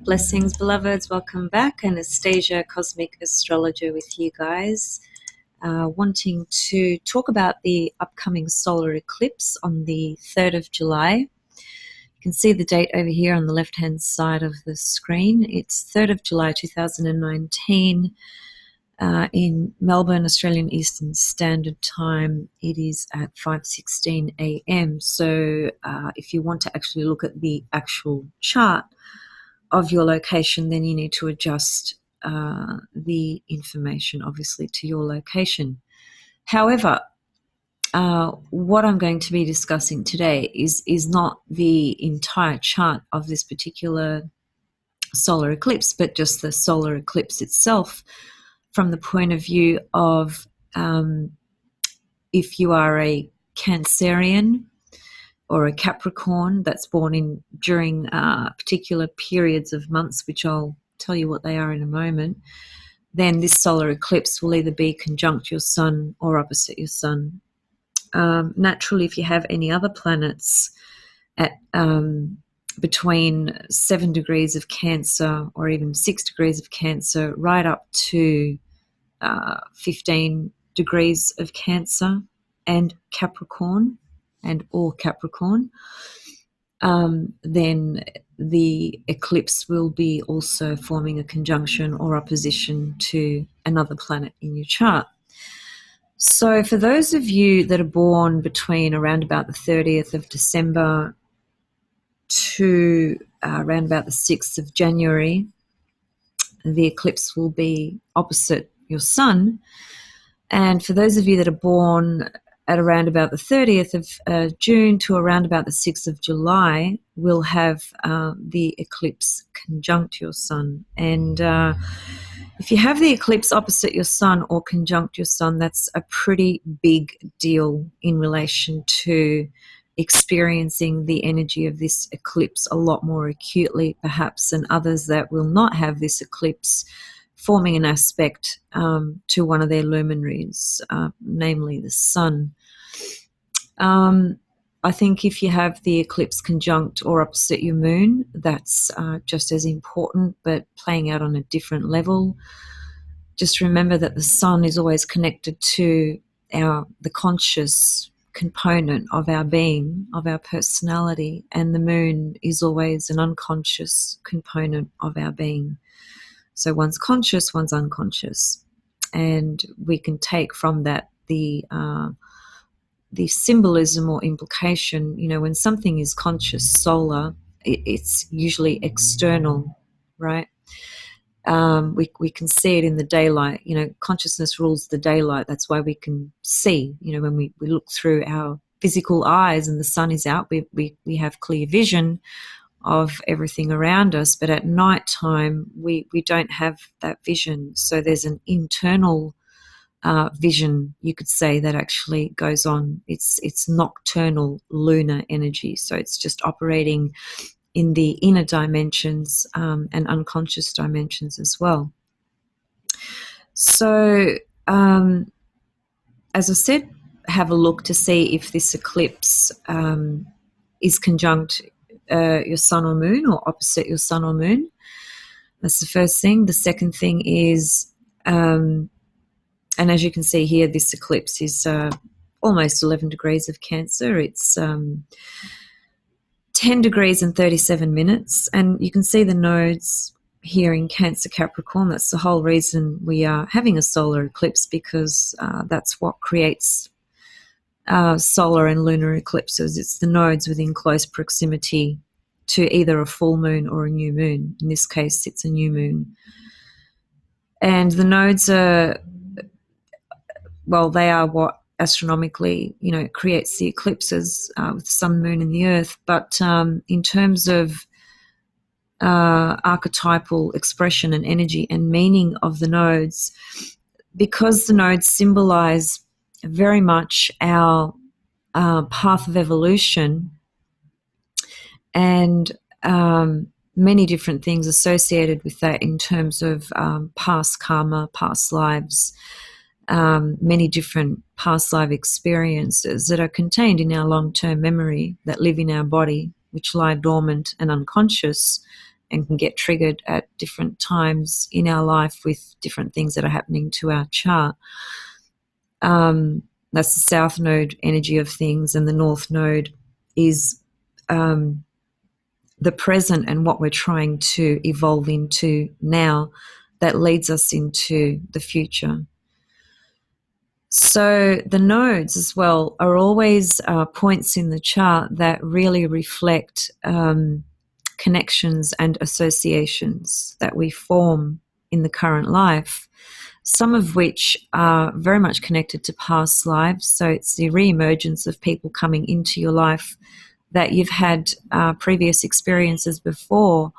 Blessings, beloveds. Welcome back. Anastasia, Cosmic Astrologer, with you guys. Wanting to talk about the upcoming solar eclipse on the 3rd of July. You can see the date over here on the left-hand side of the screen. It's 3rd of July 2019 in Melbourne, Australian Eastern Standard Time. It is at 5:16 a.m. So if you want to actually look at the actual chart of your location, then you need to adjust the information, obviously, to your location. However, what I'm going to be discussing today is not the entire chart of this particular solar eclipse, but just the solar eclipse itself from the point of view of if you are a Cancerian or a Capricorn that's born during particular periods of months, which I'll tell you what they are in a moment, then this solar eclipse will either be conjunct your sun or opposite your sun. Naturally, if you have any other planets at between 7 degrees of Cancer or even 6 degrees of Cancer, right up to 15 degrees of Cancer and Capricorn, or Capricorn, then the eclipse will be also forming a conjunction or opposition to another planet in your chart. So for those of you that are born between around about the 30th of December to around about the 6th of January, the eclipse will be opposite your sun. And for those of you that are born at around about the 30th of June to around about the 6th of July, will have the eclipse conjunct your sun. And if you have the eclipse opposite your sun or conjunct your sun, that's a pretty big deal in relation to experiencing the energy of this eclipse a lot more acutely, perhaps, than others that will not have this eclipse forming an aspect to one of their luminaries, namely the sun. I think if you have the eclipse conjunct or opposite your moon, that's just as important, but playing out on a different level. Just remember that the sun is always connected to the conscious component of our being, of our personality, and the moon is always an unconscious component of our being. So one's conscious, one's unconscious. And we can take from that the symbolism or implication. When something is conscious, solar, it's usually external, right? We can see it in the daylight. Consciousness rules the daylight. That's why we can see, when we look through our physical eyes and the sun is out, we have clear vision of everything around us, but at night time we don't have that vision. So there's an internal vision, you could say, that actually goes on. It's nocturnal lunar energy, so it's just operating in the inner dimensions and unconscious dimensions as well. So as I said, have a look to see if this eclipse is conjunct your sun or moon or opposite your sun or moon. That's the first thing. The second thing is, and as you can see here, this eclipse is almost 11 degrees of Cancer. It's 10 degrees and 37 minutes. And you can see the nodes here in Cancer Capricorn. That's the whole reason we are having a solar eclipse, because that's what creates solar and lunar eclipses. It's the nodes within close proximity to either a full moon or a new moon. In this case, it's a new moon. And the nodes are, well, they are what astronomically, creates the eclipses with the sun, moon, and the earth. But in terms of archetypal expression and energy and meaning of the nodes, because the nodes symbolize very much our path of evolution and many different things associated with that in terms of past karma, past lives, many different past life experiences that are contained in our long-term memory that live in our body, which lie dormant and unconscious and can get triggered at different times in our life with different things that are happening to our chart. That's the south node energy of things, and the north node is the present and what we're trying to evolve into now that leads us into the future. So the nodes as well are always points in the chart that really reflect connections and associations that we form in the current life, some of which are very much connected to past lives. So it's the re-emergence of people coming into your life that you've had previous experiences before,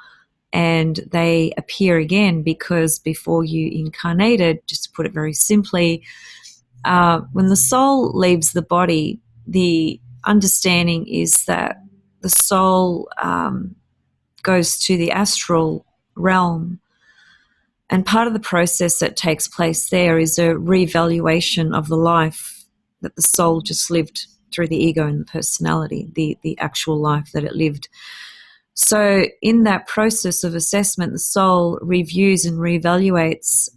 and they appear again because before you incarnated, just to put it very simply, when the soul leaves the body, the understanding is that the soul goes to the astral realm. And part of the process that takes place there is a reevaluation of the life that the soul just lived through the ego and the personality, the actual life that it lived. So in that process of assessment, the soul reviews and reevaluates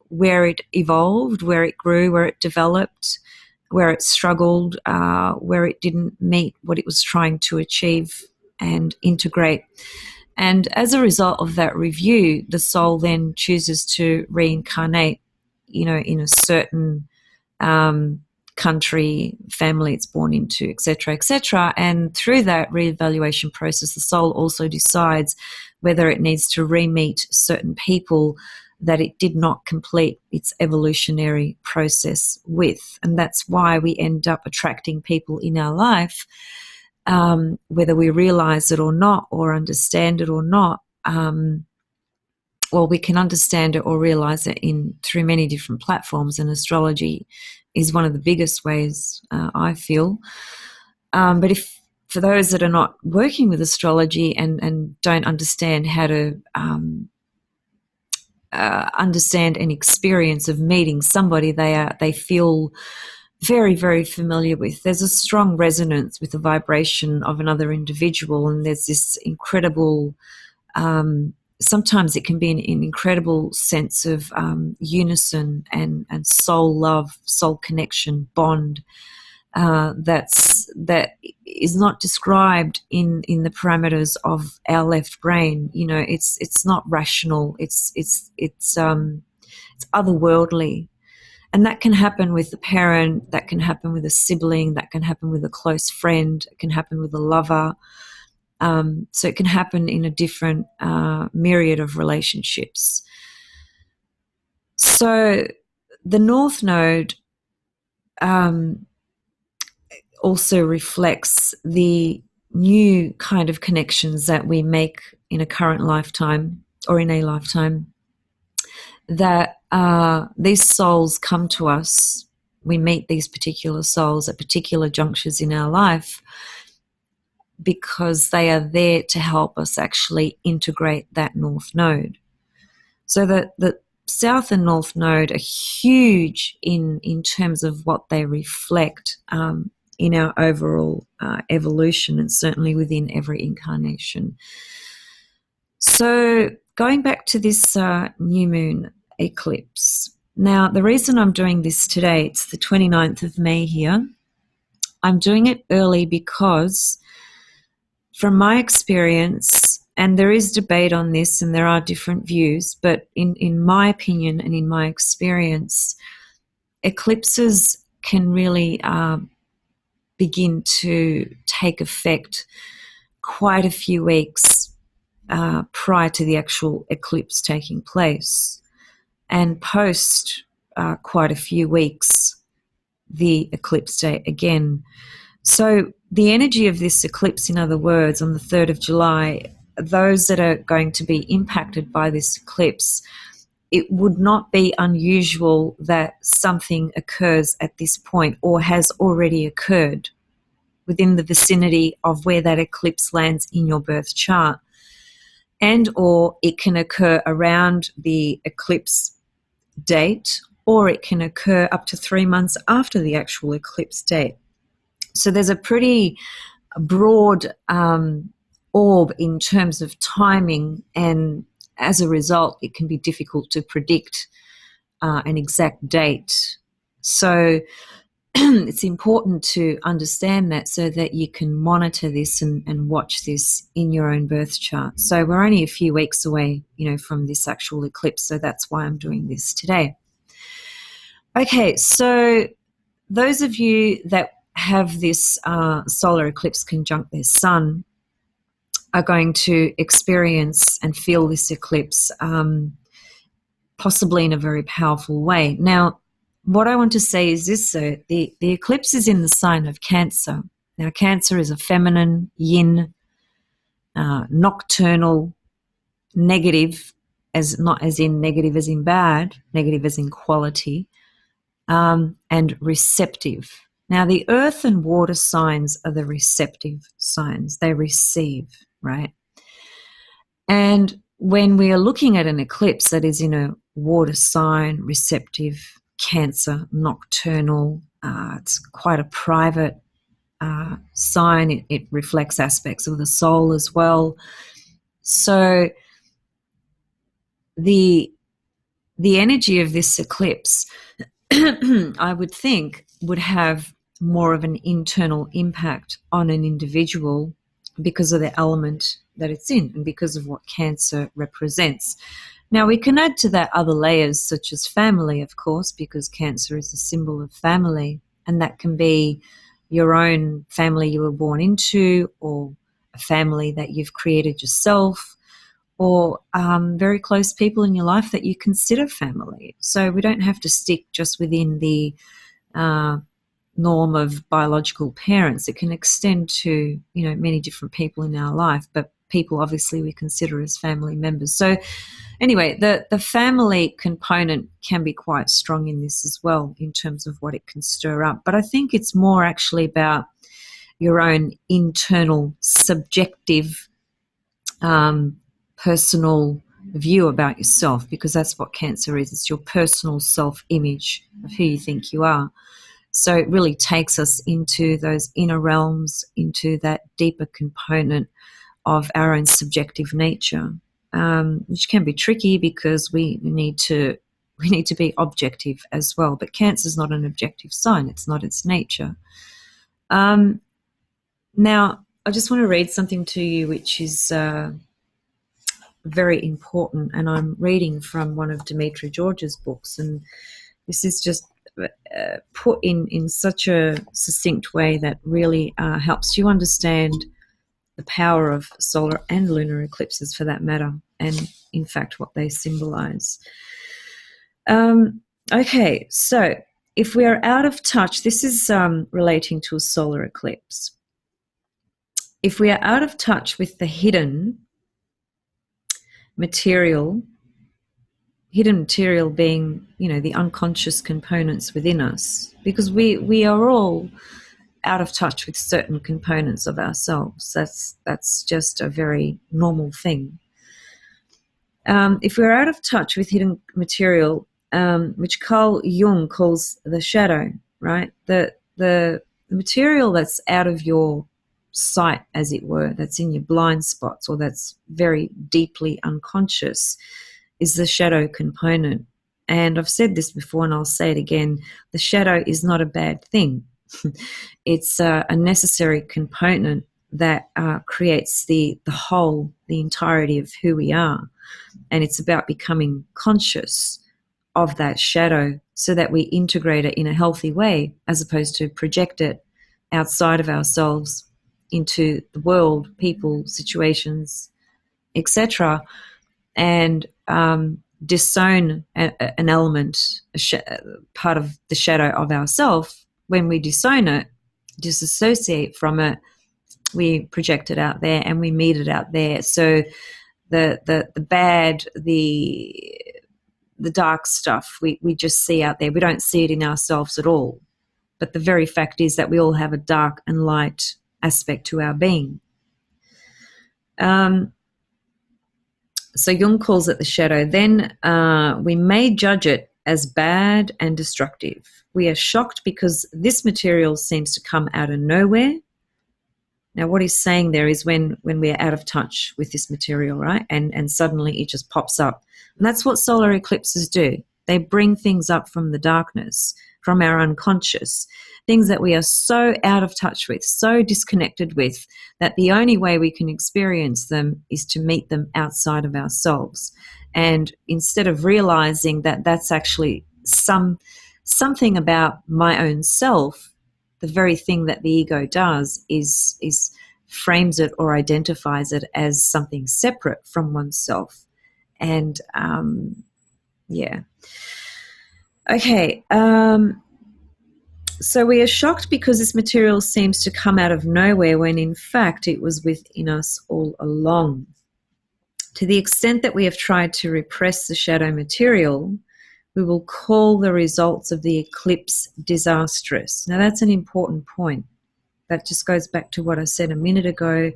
where it evolved, where it grew, where it developed, where it struggled, where it didn't meet what it was trying to achieve and integrate. And as a result of that review, the soul then chooses to reincarnate, in a certain country, family it's born into, etc., etc. And through that reevaluation process, the soul also decides whether it needs to re-meet certain people that it did not complete its evolutionary process with. And that's why we end up attracting people in our life, whether we realize it or not, or understand it or not. Well, we can understand it or realize it through many different platforms, and astrology is one of the biggest ways, I feel. But for those that are not working with astrology and don't understand how to understand an experience of meeting somebody they feel very, very familiar with, there's a strong resonance with the vibration of another individual, and there's this incredible sometimes it can be an incredible sense of unison and soul love, soul connection, bond that is not described in the parameters of our left brain. It's not rational. It's otherworldly, and that can happen with a parent. That can happen with a sibling. That can happen with a close friend. It can happen with a lover. So it can happen in a different myriad of relationships. So the North Node also reflects the new kind of connections that we make in a current lifetime or in a lifetime, that these souls come to us. We meet these particular souls at particular junctures in our life because they are there to help us actually integrate that North Node. So the South and North Node are huge in terms of what they reflect in our overall evolution, and certainly within every incarnation. So going back to this new moon eclipse. Now, the reason I'm doing this today, it's the 29th of May here. I'm doing it early because from my experience, and there is debate on this and there are different views, but in my opinion and in my experience, eclipses can really begin to take effect quite a few weeks prior to the actual eclipse taking place, and post quite a few weeks the eclipse date again. So the energy of this eclipse, in other words, on the 3rd of July, those that are going to be impacted by this eclipse, it would not be unusual that something occurs at this point or has already occurred within the vicinity of where that eclipse lands in your birth chart. And or it can occur around the eclipse date, or it can occur up to 3 months after the actual eclipse date. So there's a pretty broad orb in terms of timing, and as a result, it can be difficult to predict an exact date. So it's important to understand that so that you can monitor this and watch this in your own birth chart. So we're only a few weeks away, from this actual eclipse. So that's why I'm doing this today. Okay, so those of you that have this solar eclipse conjunct their sun are going to experience and feel this eclipse possibly in a very powerful way. Now, what I want to say is this, the eclipse is in the sign of Cancer. Now, Cancer is a feminine, yin, nocturnal, negative, not as in negative as in bad, negative as in quality, and receptive. Now, the earth and water signs are the receptive signs. They receive, right? And when we are looking at an eclipse that is in a water sign, receptive, Cancer, nocturnal, it's quite a private sign. It reflects aspects of the soul as well. So the energy of this eclipse, I would think, would have more of an internal impact on an individual because of the element that it's in and because of what Cancer represents. Now, we can add to that other layers such as family, of course, because Cancer is a symbol of family, and that can be your own family you were born into, or a family that you've created yourself, or very close people in your life that you consider family. So we don't have to stick just within the norm of biological parents. It can extend to, many different people in our life, but people obviously we consider as family members. So anyway, the family component can be quite strong in this as well in terms of what it can stir up. But I think it's more actually about your own internal subjective personal view about yourself, because that's what Cancer is. It's your personal self-image of who you think you are. So it really takes us into those inner realms, into that deeper component of our own subjective nature, which can be tricky because we need to be objective as well. But Cancer is not an objective sign. It's not its nature. Now, I just want to read something to you which is very important, and I'm reading from one of Dimitri George's books, and this is just put in such a succinct way that really helps you understand the power of solar and lunar eclipses for that matter, and in fact what they symbolize. Okay, so if we are out of touch, this is relating to a solar eclipse. If we are out of touch with the hidden material being, the unconscious components within us, because we are all out of touch with certain components of ourselves. That's just a very normal thing. If we're out of touch with hidden material, which Carl Jung calls the shadow, right? The material that's out of your sight, as it were, that's in your blind spots or that's very deeply unconscious, is the shadow component. And I've said this before and I'll say it again, the shadow is not a bad thing. It's a necessary component that creates the whole, the entirety of who we are. And it's about becoming conscious of that shadow so that we integrate it in a healthy way, as opposed to project it outside of ourselves into the world, people, situations, etc., and disown an element, part of the shadow of ourself. When we disown it, disassociate from it, we project it out there and we meet it out there. So the bad, the dark stuff we just see out there. We don't see it in ourselves at all. But the very fact is that we all have a dark and light aspect to our being. So Jung calls it the shadow. Then we may judge it as bad and destructive. We are shocked because this material seems to come out of nowhere. Now, what he's saying there is when we're out of touch with this material, right? And suddenly it just pops up. And that's what solar eclipses do. They bring things up from the darkness, from our unconscious, things that we are so out of touch with, so disconnected with, that the only way we can experience them is to meet them outside of ourselves. And instead of realizing that that's actually something about my own self, the very thing that the ego does is frames it or identifies it as something separate from oneself. And yeah. Okay. So we are shocked because this material seems to come out of nowhere when in fact it was within us all along. To the extent that we have tried to repress the shadow material, we will call the results of the eclipse disastrous. Now that's an important point. That just goes back to what I said a minute ago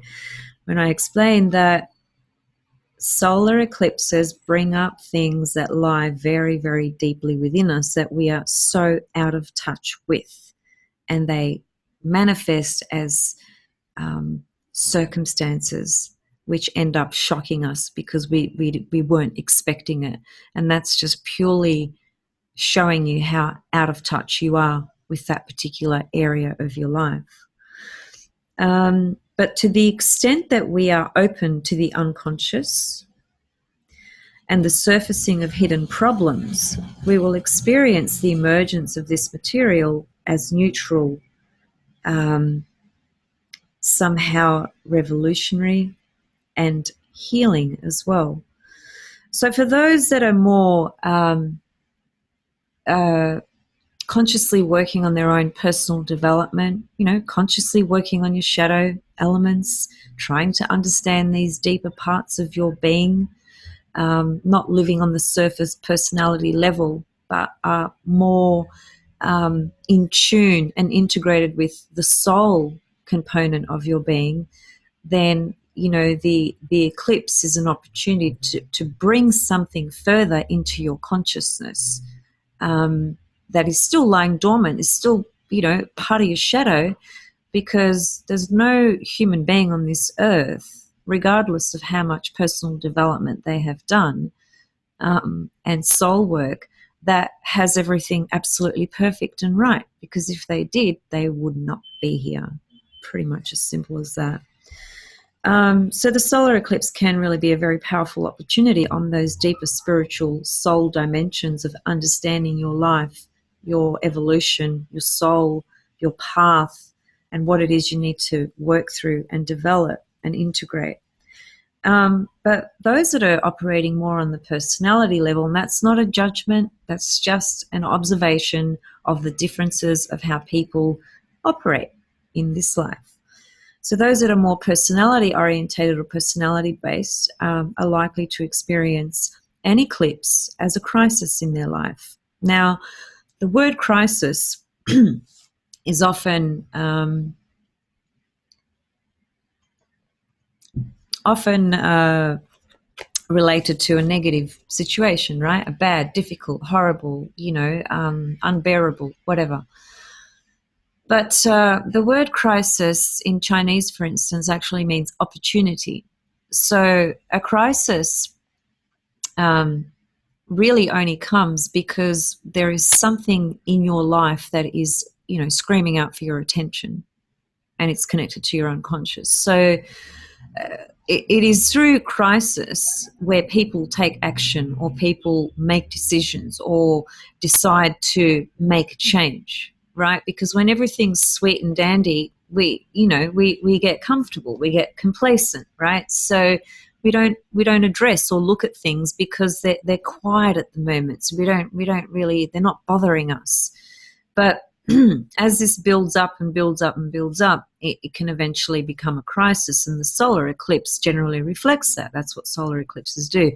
when I explained that solar eclipses bring up things that lie very, very deeply within us that we are so out of touch with. And they manifest as circumstances which end up shocking us because we weren't expecting it. And that's just purely showing you how out of touch you are with that particular area of your life. But to the extent that we are open to the unconscious and the surfacing of hidden problems, we will experience the emergence of this material as neutral, somehow revolutionary, and healing as well. So for those that are more consciously working on their own personal development, consciously working on your shadow elements, trying to understand these deeper parts of your being, not living on the surface personality level, but are more in tune and integrated with the soul component of your being, then the eclipse is an opportunity to bring something further into your consciousness that is still lying dormant, is still part of your shadow, because there's no human being on this earth, regardless of how much personal development they have done and soul work, that has everything absolutely perfect and right, because if they did, they would not be here. Pretty much as simple as that. So the solar eclipse can really be a very powerful opportunity on those deeper spiritual soul dimensions of understanding your life, your evolution, your soul, your path, and what it is you need to work through and develop and integrate. But those that are operating more on the personality level, and that's not a judgment, that's just an observation of the differences of how people operate in this life. So those that are more personality orientated or personality based are likely to experience an eclipse as a crisis in their life. Now, the word crisis is often related to a negative situation, right? A bad, difficult, horrible, unbearable, whatever. But the word crisis in Chinese, for instance, actually means opportunity. So a crisis really only comes because there is something in your life that is, screaming out for your attention, and it's connected to your unconscious. So it is through crisis where people take action, or people make decisions, or decide to make a change, right? Because when everything's sweet and dandy, we get comfortable, we get complacent, right? So we don't address or look at things because they're quiet at the moment. So we don't really, they're not bothering us. But as this builds up and builds up and builds up, it can eventually become a crisis, and the solar eclipse generally reflects that. That's what solar eclipses do.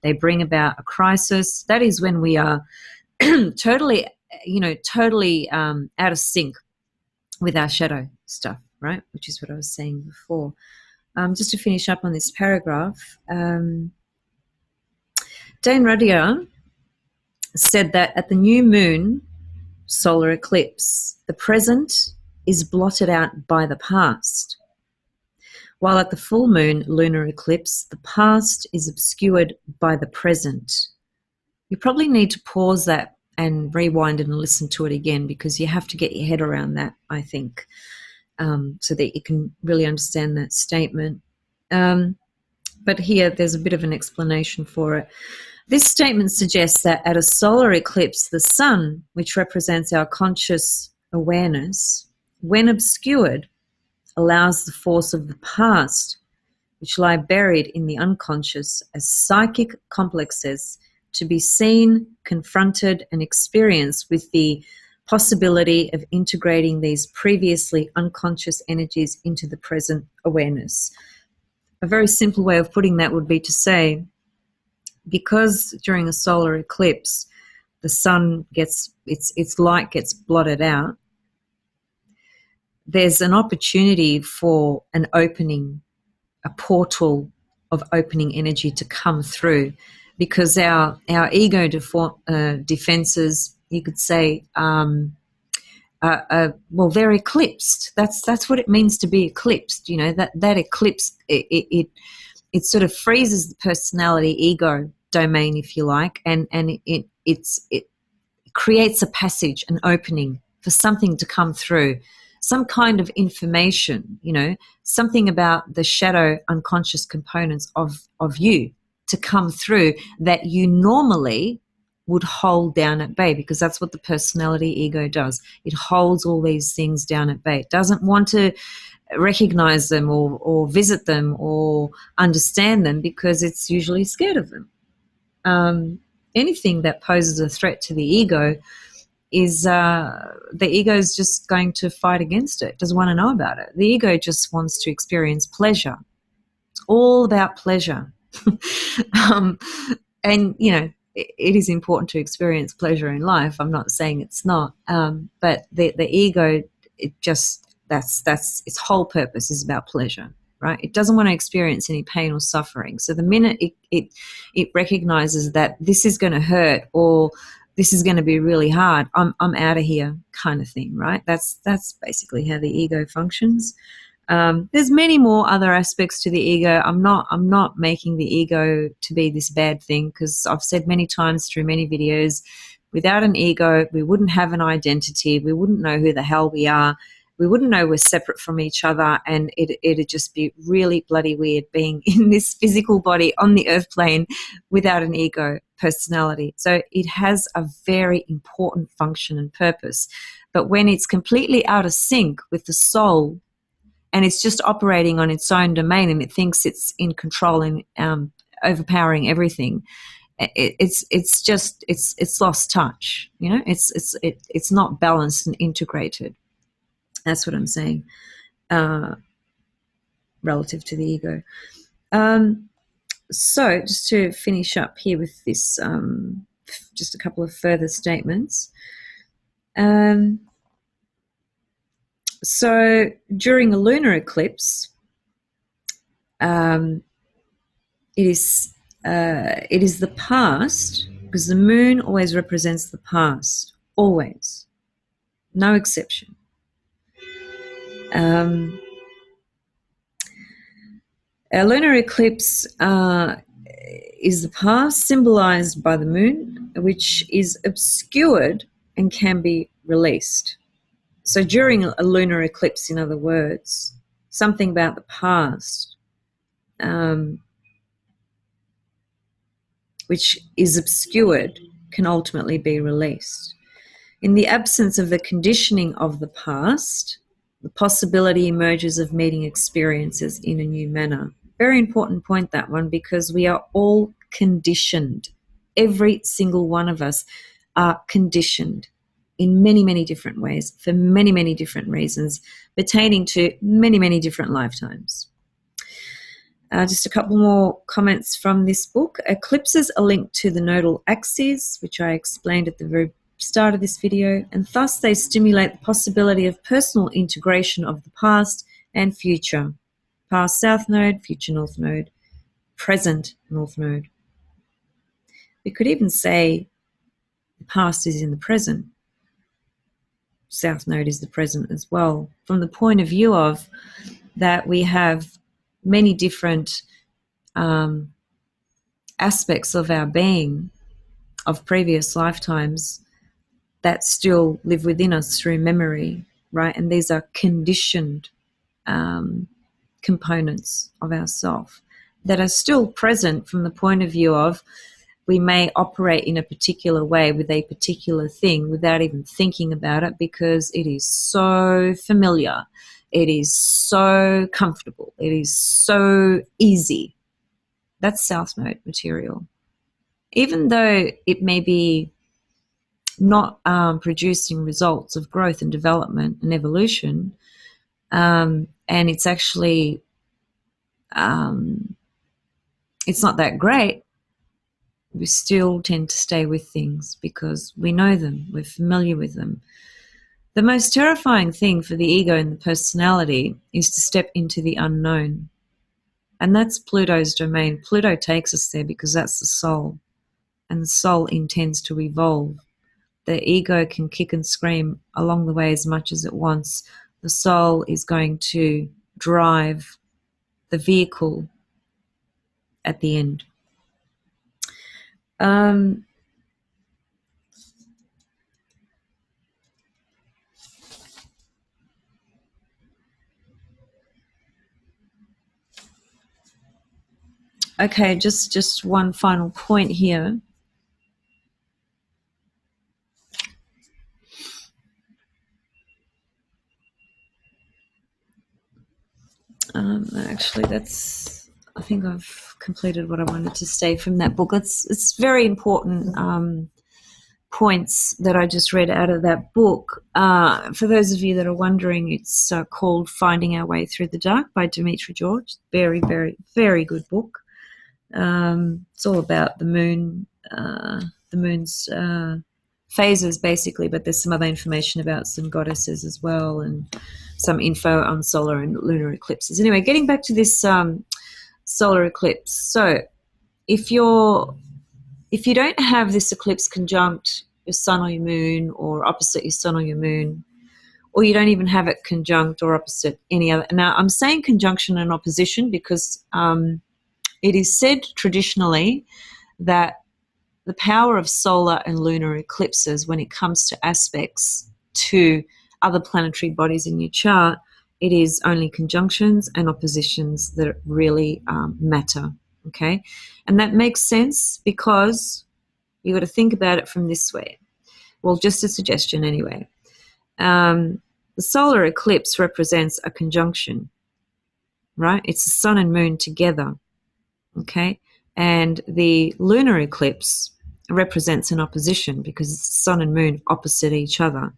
They bring about a crisis. That is when we are totally out of sync with our shadow stuff, right? Which is what I was saying before. Just to finish up on this paragraph, Dane Rudhyar said that at the new moon solar eclipse, the present is blotted out by the past. While at the full moon lunar eclipse, the past is obscured by the present. You probably need to pause that and rewind and listen to it again, because you have to get your head around that, I think, so that you can really understand that statement. But here there's a bit of an explanation for it. This statement suggests that at a solar eclipse, the sun, which represents our conscious awareness, when obscured, allows the force of the past, which lie buried in the unconscious as psychic complexes, to be seen, confronted, and experienced, with the possibility of integrating these previously unconscious energies into the present awareness. A very simple way of putting that would be to say, because during a solar eclipse, the sun gets, its light gets blotted out, there's an opportunity for an opening, a portal of opening energy to come through, because our ego defenses, you could say, well, they're eclipsed. That's what it means to be eclipsed. You know, that eclipse, it sort of freezes the personality ego domain, if you like, and it creates a passage, an opening for something to come through, some kind of information, you know, something about the shadow unconscious components of you to come through that you normally would hold down at bay, because that's what the personality ego does. It holds all these things down at bay. It doesn't want to recognize them or visit them or understand them, because it's usually scared of them. Anything that poses a threat to the ego is the ego is just going to fight against it. Doesn't want to know about it. The ego just wants to experience pleasure. It's all about pleasure. And, you know, it is important to experience pleasure in life. I'm not saying it's not. But the ego, it just, that's its whole purpose is about pleasure, right? It doesn't want to experience any pain or suffering. So the minute it recognizes that this is going to hurt or this is going to be really hard, I'm out of here, kind of thing, right? That's basically how the ego functions. There's many more other aspects to the ego. I'm not making the ego to be this bad thing, because I've said many times through many videos, without an ego, we wouldn't have an identity. We wouldn't know who the hell we are. We wouldn't know we're separate from each other, and it'd just be really bloody weird being in this physical body on the earth plane without an ego personality. So it has a very important function and purpose. But when it's completely out of sync with the soul, and it's just operating on its own domain, and it thinks it's in control and overpowering everything, it's lost touch. You know, it's not balanced and integrated. That's what I'm saying, relative to the ego. So just to finish up here with this, just a couple of further statements. So during a lunar eclipse, it is the past, because the moon always represents the past, always, no exception. A lunar eclipse is the past, symbolized by the moon, which is obscured and can be released. So during a lunar eclipse, in other words, something about the past, which is obscured, can ultimately be released. In the absence of the conditioning of the past, the possibility emerges of meeting experiences in a new manner. Very important point, that one, because we are all conditioned. Every single one of us are conditioned in many, many different ways, for many, many different reasons, pertaining to many, many different lifetimes. Just a couple more comments from this book. Eclipses are linked to the nodal axes, which I explained at the very start of this video, and thus they stimulate the possibility of personal integration of the past and future. Past south node, future north node, present north node. We could even say the past is in the present. South node is the present as well, from the point of view of that we have many different aspects of our being of previous lifetimes that still live within us through memory, right? And these are conditioned components of ourself that are still present from the point of view of we may operate in a particular way with a particular thing without even thinking about it because it is so familiar. It is so comfortable. It is so easy. That's South Node material. Even though it may be not producing results of growth and development and evolution, and it's actually it's not that great, we still tend to stay with things because we know them, we're familiar with them. The most terrifying thing for the ego and the personality is to step into the unknown. And that's Pluto's domain. Pluto takes us there because that's the soul. And the soul intends to evolve. The ego can kick and scream along the way as much as it wants. The soul is going to drive the vehicle at the end. Okay, just one final point here. Actually, I think I've completed what I wanted to say from that book. It's very important points that I just read out of that book. For those of you that are wondering, it's called Finding Our Way Through the Dark by Dimitri George. Very, very, very good book. It's all about the moon's phases, basically, but there's some other information about some goddesses as well and some info on solar and lunar eclipses. Anyway, getting back to this solar eclipse. So if you don't have this eclipse conjunct your sun or your moon or opposite your sun or your moon, or you don't even have it conjunct or opposite any other. Now, I'm saying conjunction and opposition because it is said traditionally that the power of solar and lunar eclipses when it comes to aspects to other planetary bodies in your chart, it is only conjunctions and oppositions that really matter, okay? And that makes sense because you got to think about it from this way. Well, just a suggestion anyway. The solar eclipse represents a conjunction, right? It's the sun and moon together, okay? And the lunar eclipse represents an opposition because it's the sun and moon opposite each other.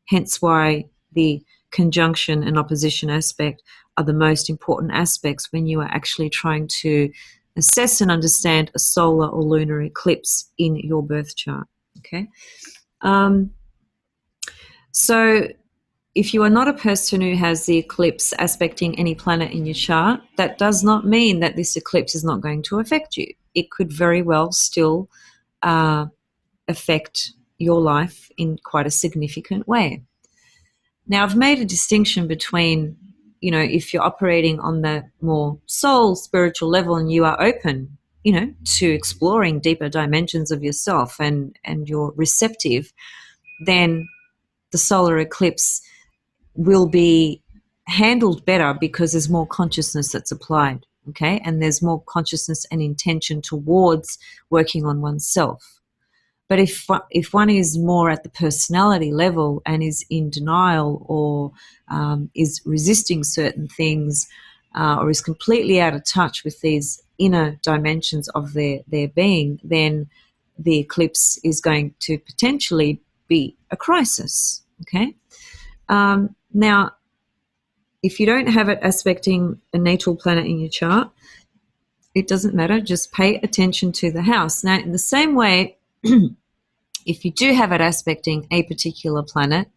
Hence why the conjunction and opposition aspect are the most important aspects when you are actually trying to assess and understand a solar or lunar eclipse in your birth chart, okay? So if you are not a person who has the eclipse aspecting any planet in your chart, that does not mean that this eclipse is not going to affect you. It could very well still affect your life in quite a significant way. Now, I've made a distinction between, you know, if you're operating on the more soul, spiritual level and you are open, you know, to exploring deeper dimensions of yourself and you're receptive, then the solar eclipse will be handled better because there's more consciousness that's applied, okay? And there's more consciousness and intention towards working on oneself. But if one is more at the personality level and is in denial or is resisting certain things or is completely out of touch with these inner dimensions of their being, then the eclipse is going to potentially be a crisis, okay? Now, if you don't have it aspecting a natal planet in your chart, it doesn't matter. Just pay attention to the house. Now, in the same way, if you do have it aspecting a particular planet,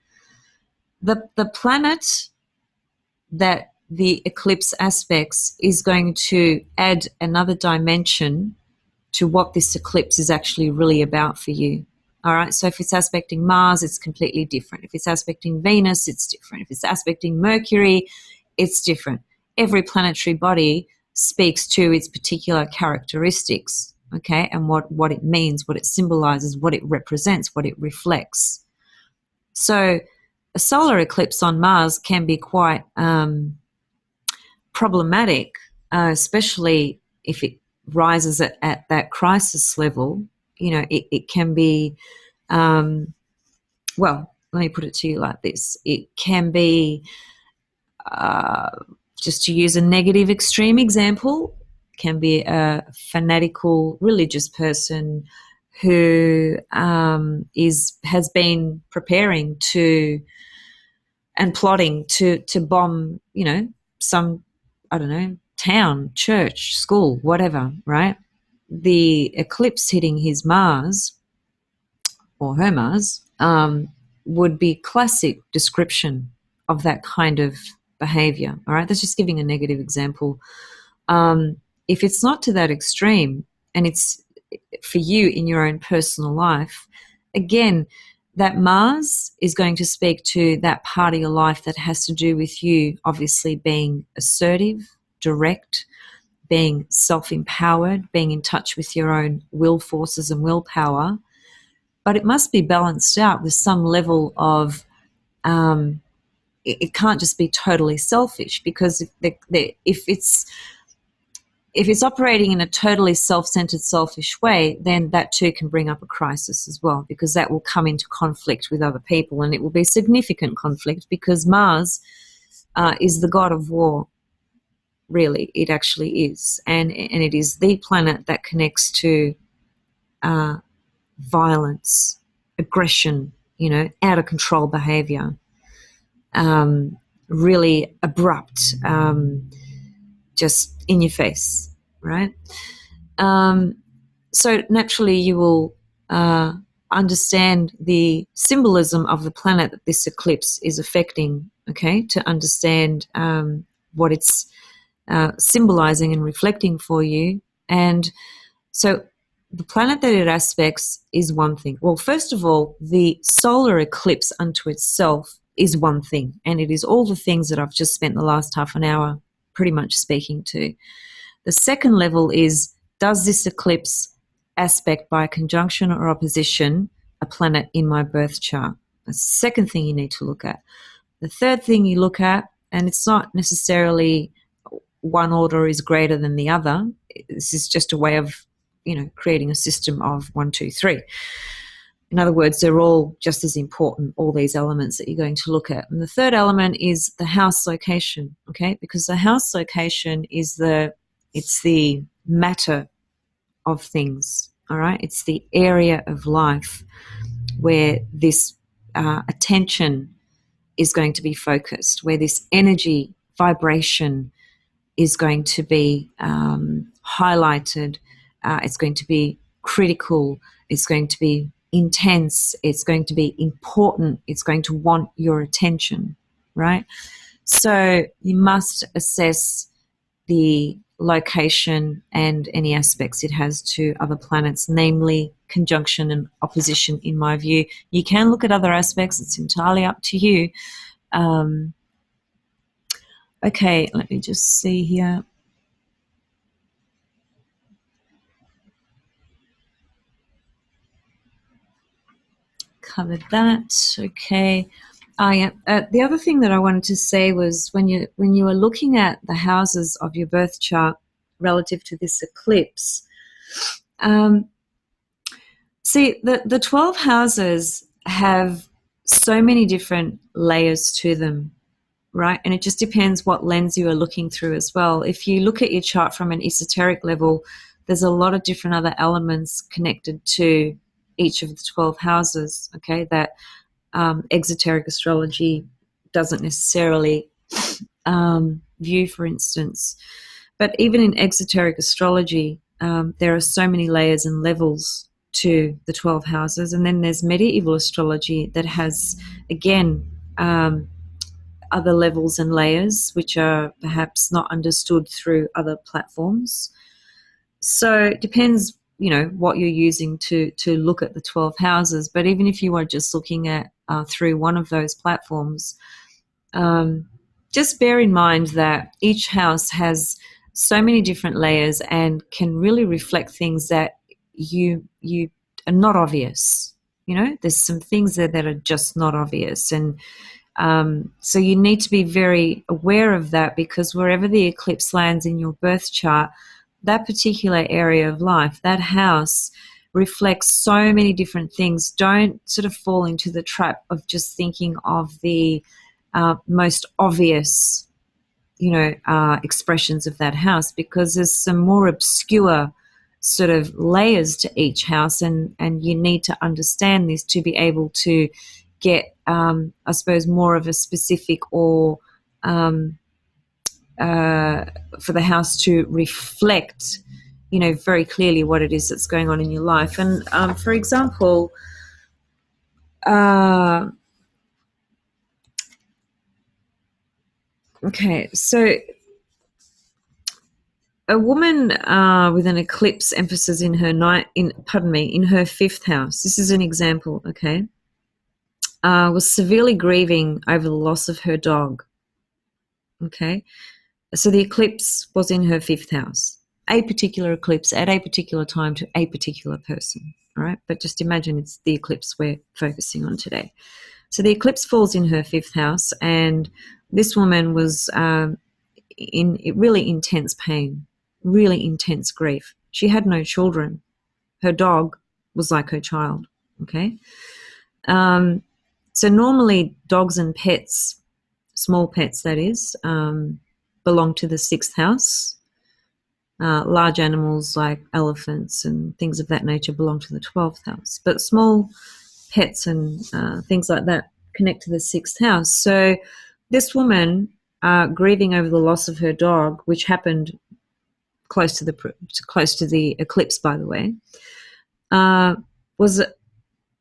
the planet that the eclipse aspects is going to add another dimension to what this eclipse is actually really about for you. All right, so if it's aspecting Mars, it's completely different. If it's aspecting Venus, it's different. If it's aspecting Mercury, it's different. every planetary body speaks to its particular characteristics, okay, and what it means, what it symbolizes, what it represents, what it reflects. So a solar eclipse on Mars can be quite problematic, especially if it rises at that crisis level. You know, it can be, well, let me put it to you like this. It can be, just to use a negative extreme example, can be a fanatical religious person who has been preparing to and plotting to bomb, you know, some, I don't know, town, church, school, whatever, right? The eclipse hitting his Mars or her Mars would be classic description of that kind of behavior. All right, that's just giving a negative example. If it's not to that extreme and it's for you in your own personal life, again, that Mars is going to speak to that part of your life that has to do with you obviously being assertive, direct, being self-empowered, being in touch with your own will forces and willpower. But it must be balanced out with some level of, it can't just be totally selfish, because if it's operating in a totally self-centered, selfish way, then that too can bring up a crisis as well, because that will come into conflict with other people, and it will be significant conflict, because Mars is the god of war. Really, it actually is, and it is the planet that connects to violence, aggression, you know, out of control behavior, really abrupt, just in your face, right? So naturally you will understand the symbolism of the planet that this eclipse is affecting, okay, to understand what it's symbolizing and reflecting for you. And so the planet that it aspects is one thing. Well, first of all, the solar eclipse unto itself is one thing, and it is all the things that I've just spent the last half an hour pretty much speaking to. The second level is, does this eclipse aspect by conjunction or opposition a planet in my birth chart? That's the second thing you need to look at. The third thing you look at, and it's not necessarily one order is greater than the other. This is just a way of, you know, creating a system of 1, 2, 3. In other words, they're all just as important, all these elements that you're going to look at. And the third element is the house location, okay? Because the house location is it's the matter of things, all right? It's the area of life where this attention is going to be focused, where this energy, vibration is going to be highlighted. It's going to be critical. It's going to be intense. It's going to be important. It's going to want your attention, right? So you must assess the location and any aspects it has to other planets, namely conjunction and opposition, in my view. You can look at other aspects. It's entirely up to you. Okay, let me just see here. Covered that. Okay. Yeah. The other thing that I wanted to say was when you were looking at the houses of your birth chart relative to this eclipse, see, the 12 houses have so many different layers to them, right? And it just depends what lens you are looking through as well. If you look at your chart from an esoteric level, there's a lot of different other elements connected to each of the 12 houses, okay, that exoteric astrology doesn't necessarily view, for instance. But even in exoteric astrology, there are so many layers and levels to the 12 houses. And then there's medieval astrology that has, again, other levels and layers which are perhaps not understood through other platforms. So it depends, you know, what you're using to look at the 12 houses. But even if you are just looking at through one of those platforms, just bear in mind that each house has so many different layers and can really reflect things that you are not obvious. There's some things there that are just not obvious, and so you need to be very aware of that, because wherever the eclipse lands in your birth chart, that particular area of life, that house, reflects so many different things. Don't sort of fall into the trap of just thinking of the most obvious, expressions of that house, because there's some more obscure sort of layers to each house, and you need to understand this to be able to get, I suppose, more of a specific, or for the house to reflect, very clearly what it is that's going on in your life. And for example, okay, so a woman with an eclipse emphasis in her in her fifth house. This is an example, okay? Was severely grieving over the loss of her dog. Okay, so the eclipse was in her fifth house. A particular eclipse at a particular time to a particular person. All right, but just imagine it's the eclipse we're focusing on today. So the eclipse falls in her fifth house, and this woman was in really intense pain, really intense grief. She had no children. Her dog was like her child, okay? So normally dogs and pets, small pets that is, belong to the sixth house. Large animals like elephants and things of that nature belong to the 12th house. But small pets and things like that connect to the sixth house. So this woman, grieving over the loss of her dog, which happened close to the eclipse, by the way,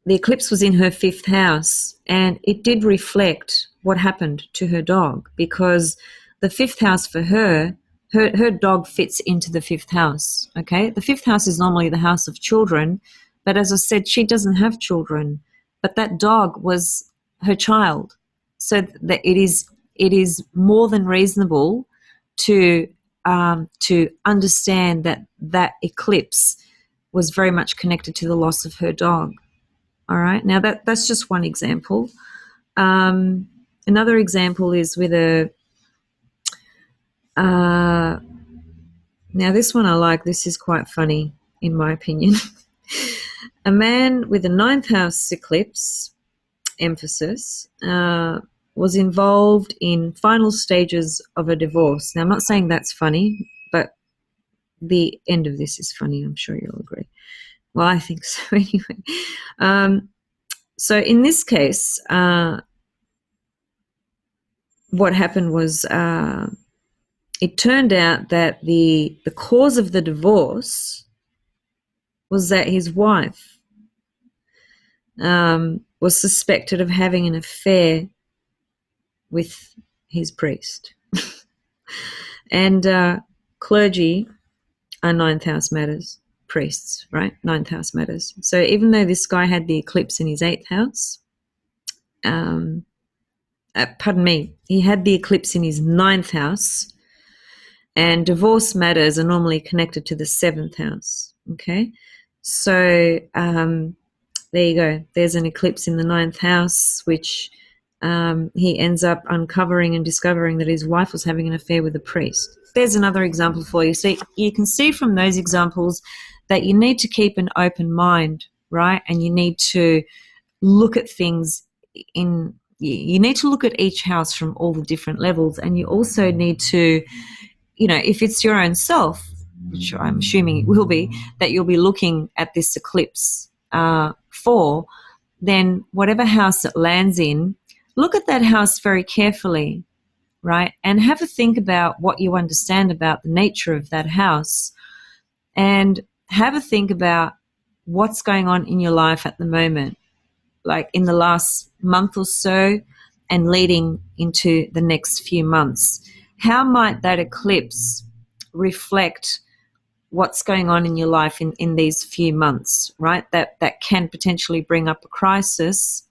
the eclipse was in her fifth house, and it did reflect what happened to her dog, because the fifth house for her dog fits into the fifth house, okay? The fifth house is normally the house of children, but as I said, she doesn't have children, but that dog was her child. So that it is more than reasonable to understand that eclipse was very much connected to the loss of her dog. All right. Now that's just one example. Another example is with now this one I like. This is quite funny, in my opinion. A man with a ninth house eclipse emphasis was involved in final stages of a divorce. Now, I'm not saying that's funny, but the end of this is funny. I'm sure you'll agree. Well, I think so anyway. So in this case, what happened was it turned out that the cause of the divorce was that his wife was suspected of having an affair with his priest. And clergy are ninth house matters. Priests, right? Ninth house matters. So even though this guy had the eclipse in his eighth house, he had the eclipse in his ninth house, and divorce matters are normally connected to the seventh house, okay? So there you go. There's an eclipse in the ninth house, which he ends up uncovering and discovering that his wife was having an affair with a priest. There's another example for you. So you can see from those examples that you need to keep an open mind, right? And you need to look at things you need to look at each house from all the different levels. And you also need to, if it's your own self, which I'm assuming it will be, that you'll be looking at this eclipse for, then whatever house it lands in, look at that house very carefully, right? And have a think about what you understand about the nature of that house, and have a think about what's going on in your life at the moment, like in the last month or so and leading into the next few months. How might that eclipse reflect what's going on in your life in these few months, right? That can potentially bring up a crisis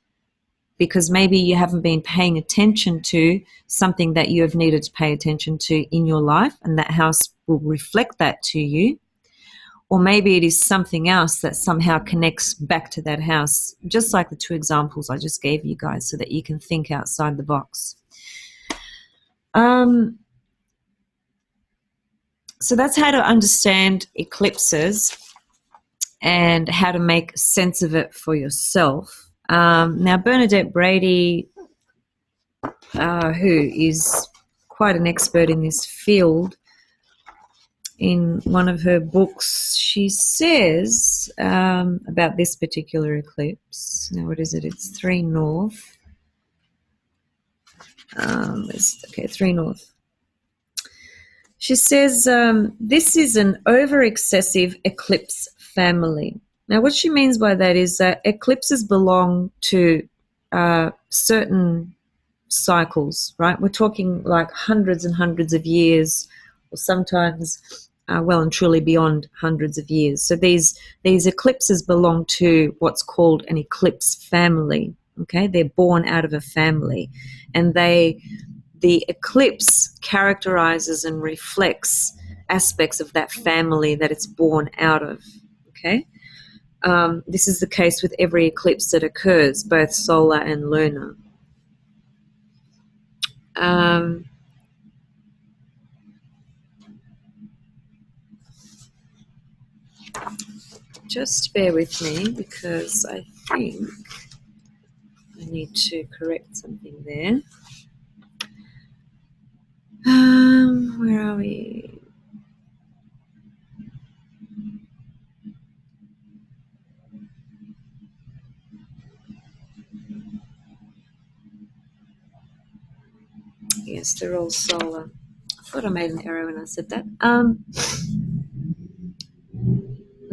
because maybe you haven't been paying attention to something that you have needed to pay attention to in your life, and that house will reflect that to you. Or maybe it is something else that somehow connects back to that house, just like the two examples I just gave you guys, so that you can think outside the box. So that's how to understand eclipses and how to make sense of it for yourself. Now, Bernadette Brady, who is quite an expert in this field, in one of her books, she says about this particular eclipse. Now, what is it? It's 3 North. 3 North. She says, this is an over-excessive eclipse family. Now, what she means by that is that eclipses belong to certain cycles, right? We're talking like hundreds and hundreds of years, or sometimes well and truly beyond hundreds of years. So these eclipses belong to what's called an eclipse family, okay? They're born out of a family, and the eclipse characterizes and reflects aspects of that family that it's born out of, okay? This is the case with every eclipse that occurs, both solar and lunar. Just bear with me, because I think I need to correct something there. Where are we? Yes, they're all solar. I thought I made an error when I said that.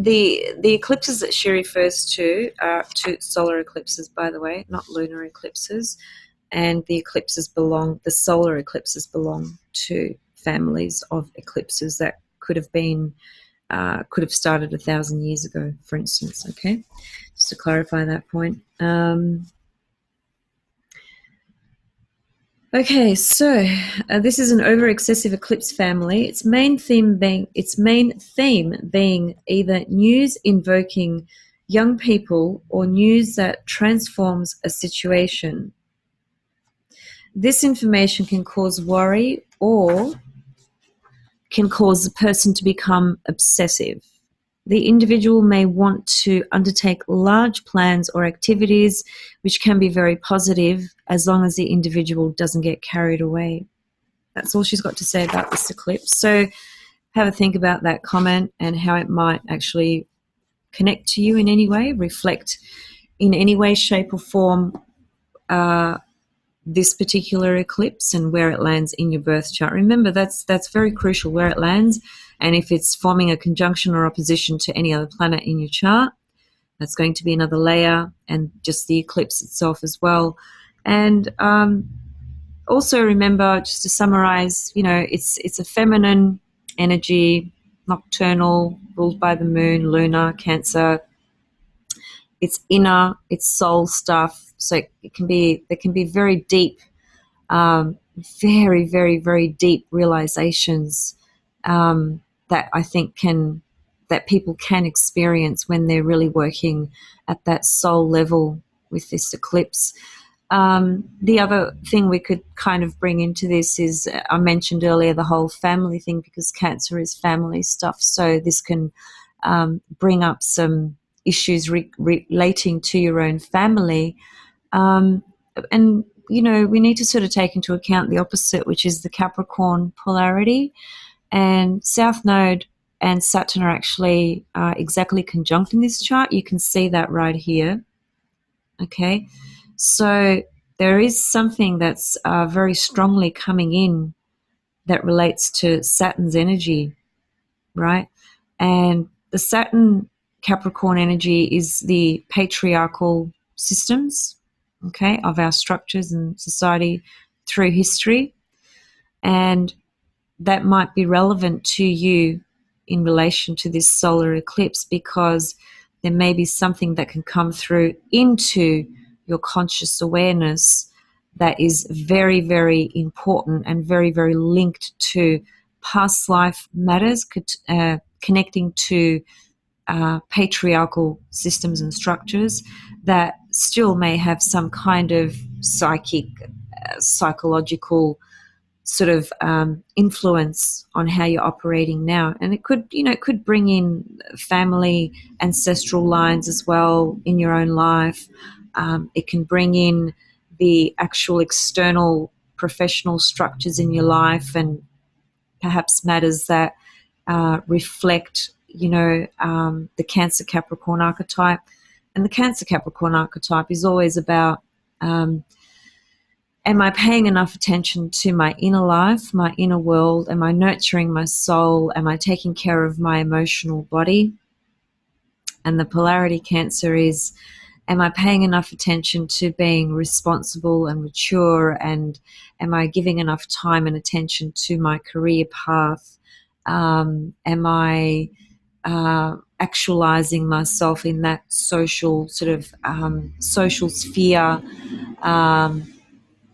The eclipses that she refers to are two solar eclipses, by the way, not lunar eclipses. And the solar eclipses belong to families of eclipses that could have started 1,000 years ago, for instance. Okay, just to clarify that point. Okay, so this is an over-excessive eclipse family. Its main theme being either news invoking young people or news that transforms a situation. This information can cause worry or can cause the person to become obsessive. The individual may want to undertake large plans or activities, which can be very positive as long as the individual doesn't get carried away. That's all she's got to say about this eclipse. So have a think about that comment and how it might actually connect to you in any way, reflect in any way, shape or form this particular eclipse and where it lands in your birth chart. Remember, that's very crucial, where it lands, and if it's forming a conjunction or opposition to any other planet in your chart, that's going to be another layer, and just the eclipse itself as well. And also remember, just to summarize, it's a feminine energy, nocturnal, ruled by the moon, lunar, Cancer. It's inner, it's soul stuff. So there can be very deep, very, very, very deep realizations that I think that people can experience when they're really working at that soul level with this eclipse. The other thing we could kind of bring into this is, I mentioned earlier, the whole family thing, because Cancer is family stuff. So this can bring up some issues relating to your own family. And, we need to sort of take into account the opposite, which is the Capricorn polarity. And South Node and Saturn are actually exactly conjunct in this chart. You can see that right here. Okay, so there is something that's very strongly coming in that relates to Saturn's energy, right? And the Saturn Capricorn energy is the patriarchal systems, okay, of our structures and society through history. And that might be relevant to you in relation to this solar eclipse, because there may be something that can come through into your conscious awareness that is very, very important and very, very linked to past life matters, connecting to patriarchal systems and structures that still may have some kind of psychological sort of influence on how you're operating now. And it could, it could bring in family, ancestral lines as well in your own life. It can bring in the actual external professional structures in your life, and perhaps matters that reflect, the Cancer Capricorn archetype. And the Cancer Capricorn archetype is always about, am I paying enough attention to my inner life, my inner world? Am I nurturing my soul? Am I taking care of my emotional body? And the polarity Cancer is, am I paying enough attention to being responsible and mature? And am I giving enough time and attention to my career path? Am I actualizing myself in that social sort of social sphere?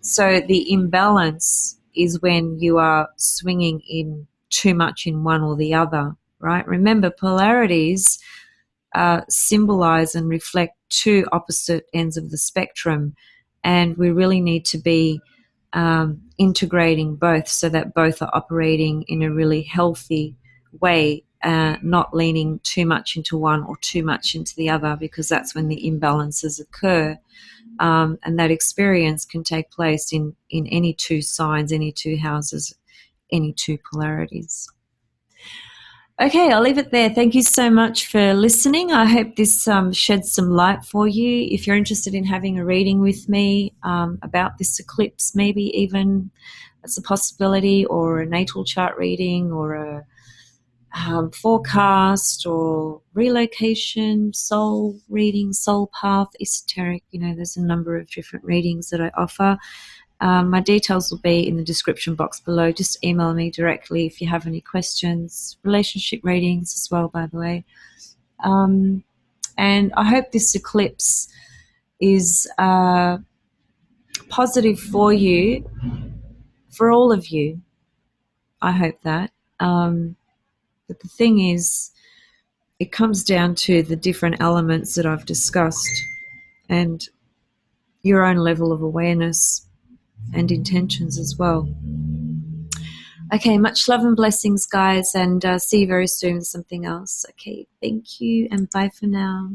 So the imbalance is when you are swinging in too much in one or the other, right? Remember, polarities symbolize and reflect two opposite ends of the spectrum, and we really need to be integrating both so that both are operating in a really healthy way, not leaning too much into one or too much into the other, because that's when the imbalances occur. And that experience can take place in any two signs, any two houses, any two polarities. Okay, I'll leave it there. Thank you so much for listening. I hope this sheds some light for you. If you're interested in having a reading with me about this eclipse, maybe even as a possibility, or a natal chart reading, or a forecast, or relocation, soul reading, soul path, esoteric, there's a number of different readings that I offer. My details will be in the description box below. Just email me directly if you have any questions. Relationship readings as well, by the way. And I hope this eclipse is positive for you, for all of you. I hope that. But the thing is, it comes down to the different elements that I've discussed and your own level of awareness and intentions as well. Okay, much love and blessings, guys, and see you very soon with something else. Okay, thank you, and bye for now.